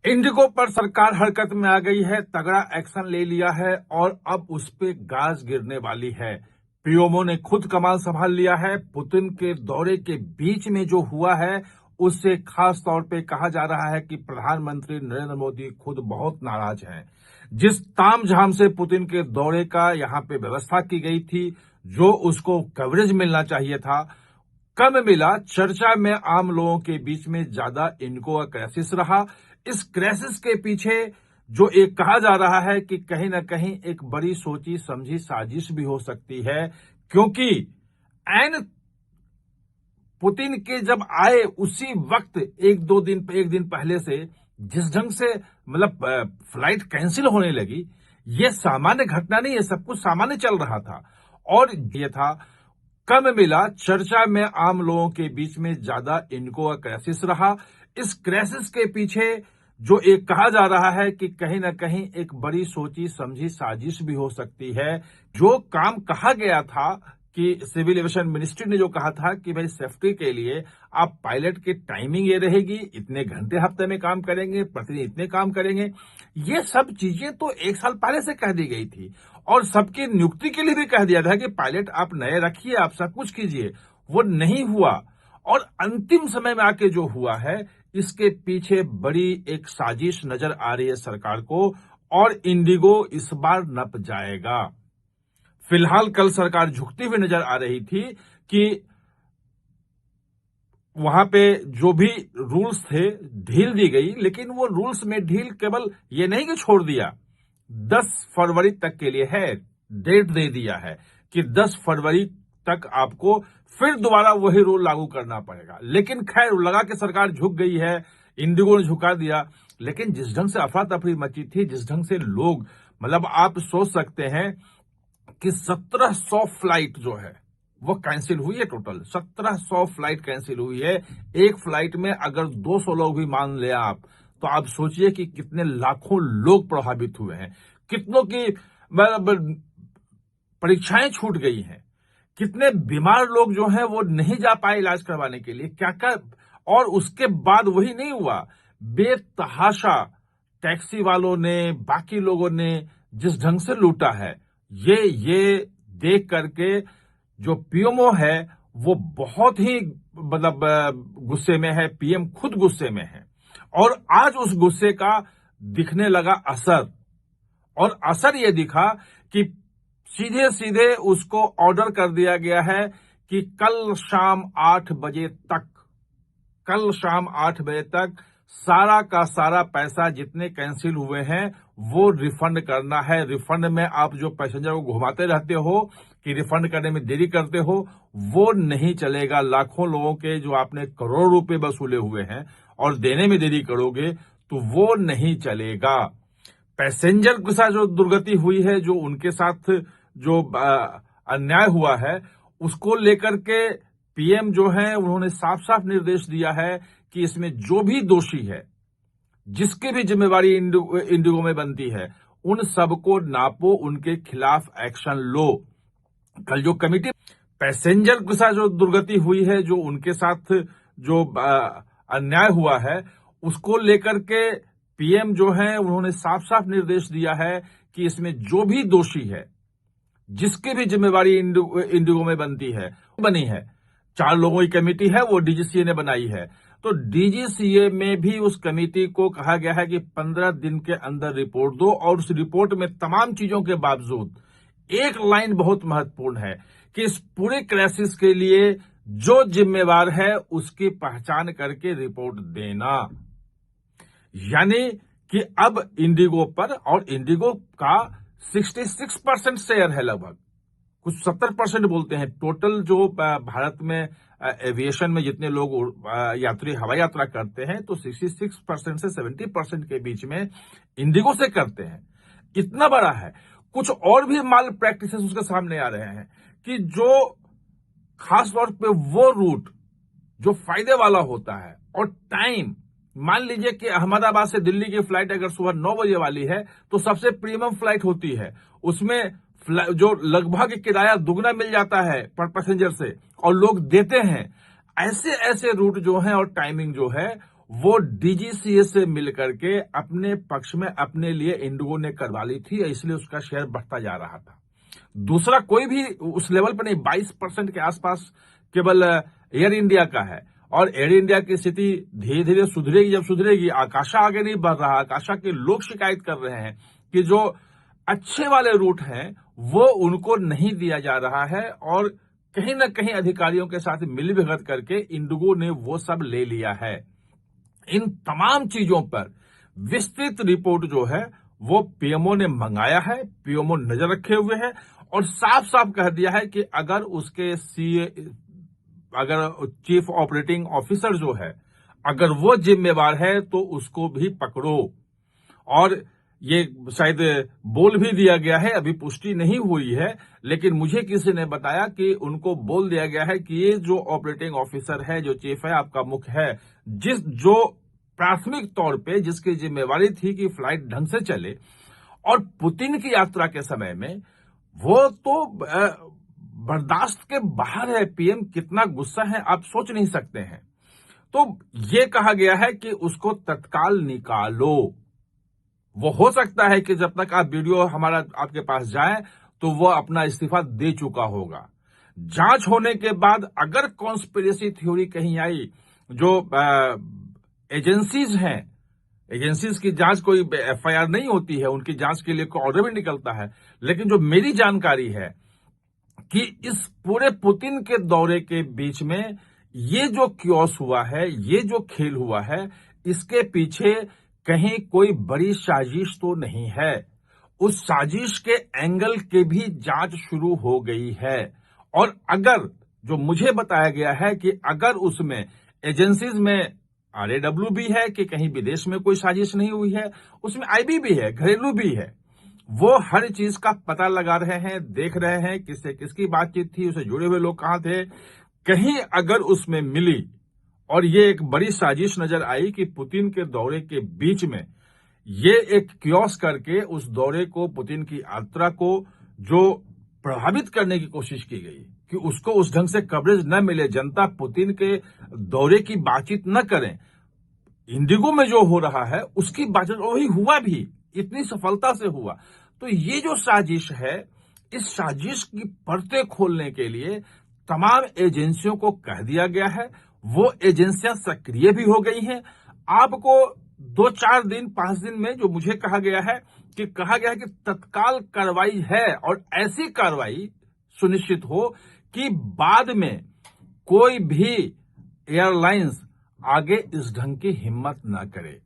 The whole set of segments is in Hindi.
इंडिगो पर सरकार हरकत में आ गई है, तगड़ा एक्शन ले लिया है और अब उस पे गाज गिरने वाली है। पीएमओ ने खुद कमान संभाल लिया है। पुतिन के दौरे के बीच में जो हुआ है उससे खास तौर पे कहा जा रहा है कि प्रधानमंत्री नरेंद्र मोदी खुद बहुत नाराज हैं। जिस तामझाम से पुतिन के दौरे का यहां पे व्यवस्था की गई थी, जो उसको कवरेज मिलना चाहिए था, कम मिला। चर्चा में आम लोगों के बीच में ज्यादा इनको का क्राइसिस रहा। इस क्राइसिस के पीछे जो एक कहा जा रहा है कि कहीं ना कहीं एक बड़ी सोची समझी साजिश भी हो सकती है, क्योंकि एन पुतिन के जब आए उसी वक्त एक दिन पहले से जिस ढंग से फ्लाइट कैंसिल होने लगी, ये सामान्य घटना नहीं है। सब कुछ सामान्य चल रहा था और ये था कम मिला। चर्चा में आम लोगों के बीच में ज्यादा इनको का क्राइसिस रहा। इस क्राइसिस के पीछे जो एक कहा जा रहा है कि कहीं ना कहीं एक बड़ी सोची समझी साजिश भी हो सकती है। जो काम कहा गया था कि सिविल एविएशन मिनिस्ट्री ने जो कहा था कि भाई सेफ्टी के लिए आप पायलट की टाइमिंग ये रहेगी, इतने घंटे हफ्ते में काम करेंगे, प्रतिदिन इतने काम करेंगे, ये सब चीजें तो एक साल पहले से कह दी गई थी और सबकी नियुक्ति के लिए भी कह दिया था कि पायलट आप नए रखिए, आप सब कुछ कीजिए। वो नहीं हुआ और अंतिम समय में आके जो हुआ है, इसके पीछे बड़ी एक साजिश नजर आ रही है सरकार को और इंडिगो इस बार नप जाएगा। फिलहाल कल सरकार झुकती हुई नजर आ रही थी कि वहां पे जो भी रूल्स थे ढील दी गई, लेकिन वो रूल्स में ढील केवल ये नहीं कि छोड़ दिया, 10 फरवरी तक के लिए है, डेट दे दिया है कि 10 फरवरी तक आपको फिर दोबारा वही रूल लागू करना पड़ेगा। लेकिन खैर लगा कि सरकार झुक गई है, इंडिगो ने झुका दिया। लेकिन जिस ढंग से अफरा तफरी मची थी, जिस ढंग से लोग आप सोच सकते हैं कि 1700 फ्लाइट जो है वो कैंसिल हुई है। टोटल 1700 फ्लाइट कैंसिल हुई है। एक फ्लाइट में अगर 200 लोग भी मान ले आप, तो आप सोचिए कि कितने लाखों लोग प्रभावित हुए हैं, कितनों की परीक्षाएं छूट गई हैं, कितने बीमार लोग जो हैं वो नहीं जा पाए इलाज करवाने के लिए, क्या क्या। और उसके बाद वही नहीं हुआ, बेतहाशा टैक्सी वालों ने, बाकी लोगों ने जिस ढंग से लूटा है, ये देख करके जो पीएमओ है वो बहुत ही गुस्से में है। पीएम खुद गुस्से में है और आज उस गुस्से का दिखने लगा असर। और असर ये दिखा कि सीधे सीधे उसको ऑर्डर कर दिया गया है कि कल शाम 8 बजे तक सारा का सारा पैसा जितने कैंसिल हुए हैं वो रिफंड करना है। रिफंड में आप जो पैसेंजर को घुमाते रहते हो कि रिफंड करने में देरी करते हो, वो नहीं चलेगा। लाखों लोगों के जो आपने करोड़ रुपए वसूले हुए हैं और देने में देरी करोगे तो वो नहीं चलेगा। पैसेंजर के साथ जो दुर्गति हुई है, जो उनके साथ जो अन्याय हुआ है, उसको लेकर के पीएम जो है उन्होंने साफ साफ निर्देश दिया है कि इसमें जो भी दोषी है, जिसकी भी जिम्मेवारी इंडिगो में बनती है, उन सबको नापो, उनके खिलाफ एक्शन लो। कल जो कमिटी पैसेंजर के साथ जो दुर्गति हुई है, जो उनके साथ जो अन्याय हुआ है, उसको लेकर के पीएम जो है उन्होंने साफ साफ निर्देश दिया है कि इसमें जो भी दोषी है, जिसकी भी जिम्मेवारी इंडिगो में बनती है, बनी है। 4 लोगों की कमेटी है, वो डीजीसीए ने बनाई है। तो डीजीसीए में भी उस कमेटी को कहा गया है कि 15 दिन के अंदर रिपोर्ट दो और उस रिपोर्ट में तमाम चीजों के बावजूद एक लाइन बहुत महत्वपूर्ण है कि इस पूरे क्राइसिस के लिए जो जिम्मेवार है उसकी पहचान करके रिपोर्ट देना। यानी कि अब इंडिगो पर, और इंडिगो का 66% शेयर है, लगभग कुछ 70% बोलते हैं टोटल जो भारत में एविएशन में जितने लोग यात्री हवाई यात्रा करते हैं, तो 66% से 70% के बीच में इंडिगो से करते हैं। इतना बड़ा है। कुछ और भी माल प्रैक्टिसेस उसके सामने आ रहे हैं कि जो खास तौर पे वो रूट जो फायदे वाला होता है और टाइम, मान लीजिए कि अहमदाबाद से दिल्ली की फ्लाइट अगर सुबह 9 बजे वाली है तो सबसे प्रीमियम फ्लाइट होती है, उसमें जो लगभग किराया दुगना मिल जाता है पर पैसेंजर से और लोग देते हैं। ऐसे ऐसे रूट जो है और टाइमिंग जो है वो डीजीसीए से मिलकर के अपने पक्ष में अपने लिए इंडिगो ने करवा ली थी, इसलिए उसका शेयर बढ़ता जा रहा था। दूसरा कोई भी उस लेवल पर नहीं, 22% के आसपास केवल एयर इंडिया का है। और एयर इंडिया की स्थिति धीरे धीरे सुधरेगी, जब सुधरेगी, आकाशा आगे नहीं बढ़ रहा। आकाशा के लोग शिकायत कर रहे हैं कि जो अच्छे वाले रूट हैं वो उनको नहीं दिया जा रहा है, और कहीं ना कहीं अधिकारियों के साथ मिलीभगत करके इंडिगो ने वो सब ले लिया है। इन तमाम चीजों पर विस्तृत रिपोर्ट जो है वो पीएमओ ने मंगाया है, पीएमओ नजर रखे हुए है, और साफ साफ कह दिया है कि अगर उसके अगर चीफ ऑपरेटिंग ऑफिसर जो है अगर वो जिम्मेवार है तो उसको भी पकड़ो। और ये शायद बोल भी दिया गया है, अभी पुष्टि नहीं हुई है, लेकिन मुझे किसी ने बताया कि उनको बोल दिया गया है कि ये जो ऑपरेटिंग ऑफिसर है, जो चीफ है, आपका मुख्य है, जो प्राथमिक तौर पे जिसकी जिम्मेवारी थी कि फ्लाइट ढंग से चले, और पुतिन की यात्रा के समय में वो तो बर्दाश्त के बाहर है। पीएम कितना गुस्सा है आप सोच नहीं सकते हैं। तो ये कहा गया है कि उसको तत्काल निकालो। वो हो सकता है कि जब तक आप वीडियो हमारा आपके पास जाए तो वो अपना इस्तीफा दे चुका होगा। जांच होने के बाद अगर कॉन्स्पिरेसी थ्योरी कहीं आई, जो एजेंसीज हैं, एजेंसीज की जांच कोई एफआईआर नहीं होती है, उनकी जांच के लिए कोई ऑर्डर भी निकलता है, लेकिन जो मेरी जानकारी है कि इस पूरे पुतिन के दौरे के बीच में ये जो क्योस हुआ है, ये जो खेल हुआ है, इसके पीछे कहीं कोई बड़ी साजिश तो नहीं है। उस साजिश के एंगल की भी जांच शुरू हो गई है। और अगर जो मुझे बताया गया है कि अगर उसमें एजेंसीज में आरएडब्ल्यू भी है कि कहीं विदेश में कोई साजिश नहीं हुई है, उसमें आईबी भी है, घरेलू भी है, वो हर चीज का पता लगा रहे हैं, देख रहे हैं किससे किसकी बातचीत थी, उसे जुड़े हुए लोग कहां थे। कहीं अगर उसमें मिली और ये एक बड़ी साजिश नजर आई कि पुतिन के दौरे के बीच में ये एक क्योस करके उस दौरे को, पुतिन की यात्रा को जो प्रभावित करने की कोशिश की गई कि उसको उस ढंग से कवरेज न मिले, जनता पुतिन के दौरे की बातचीत न करें, इंडिगो में जो हो रहा है उसकी बातचीत, वही हुआ भी, इतनी सफलता से हुआ। तो ये जो साजिश है, इस साजिश की परतें खोलने के लिए तमाम एजेंसियों को कह दिया गया है। वो एजेंसियां सक्रिय भी हो गई हैं। आपको 2-4 दिन 5 दिन में जो मुझे कहा गया है कि तत्काल कार्रवाई है, और ऐसी कार्रवाई सुनिश्चित हो कि बाद में कोई भी एयरलाइंस आगे इस ढंग की हिम्मत ना करे।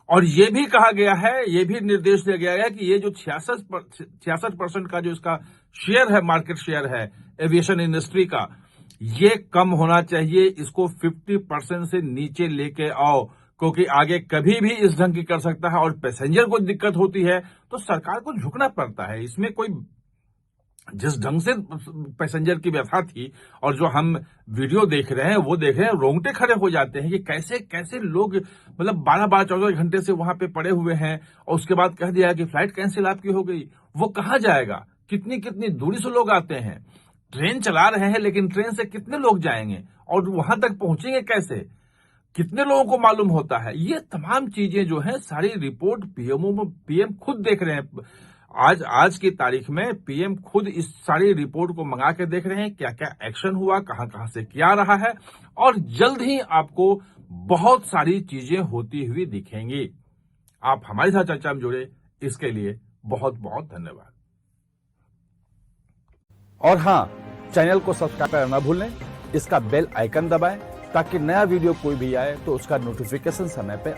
और ये भी कहा गया है, ये भी निर्देश दिया गया है कि ये जो 66% का जो इसका शेयर है, मार्केट शेयर है एविएशन इंडस्ट्री का, ये कम होना चाहिए। इसको 50% से नीचे लेके आओ, क्योंकि आगे कभी भी इस ढंग की कर सकता है, और पैसेंजर को दिक्कत होती है तो सरकार को झुकना पड़ता है। इसमें कोई, जिस ढंग से पैसेंजर की व्यथा थी और जो हम वीडियो देख रहे हैं वो देख रहे हैं, रोंगटे खड़े हो जाते हैं कि कैसे कैसे लोग, मतलब 12-12, 14 घंटे से वहां पे पड़े हुए हैं, और उसके बाद कह दिया कि फ्लाइट कैंसिल आपकी हो गई। वो कहां जाएगा? कितनी कितनी दूरी से लोग आते हैं, ट्रेन चला रहे हैं, लेकिन ट्रेन से कितने लोग जाएंगे और वहां तक पहुंचेंगे कैसे, कितने लोगों को मालूम होता है? ये तमाम चीजें जो है, सारी रिपोर्ट पीएम खुद देख रहे हैं। आज की तारीख में पीएम खुद इस सारी रिपोर्ट को मंगा के देख रहे हैं, क्या क्या एक्शन हुआ, कहां कहां से क्या रहा है, और जल्द ही आपको बहुत सारी चीजें होती हुई दिखेंगी। आप हमारे साथ चर्चा में जुड़े, इसके लिए बहुत बहुत धन्यवाद। और हां, चैनल को सब्सक्राइब करना न भूलें, इसका बेल आइकन दबाएं ताकि नया वीडियो कोई भी आए तो उसका नोटिफिकेशन समय पे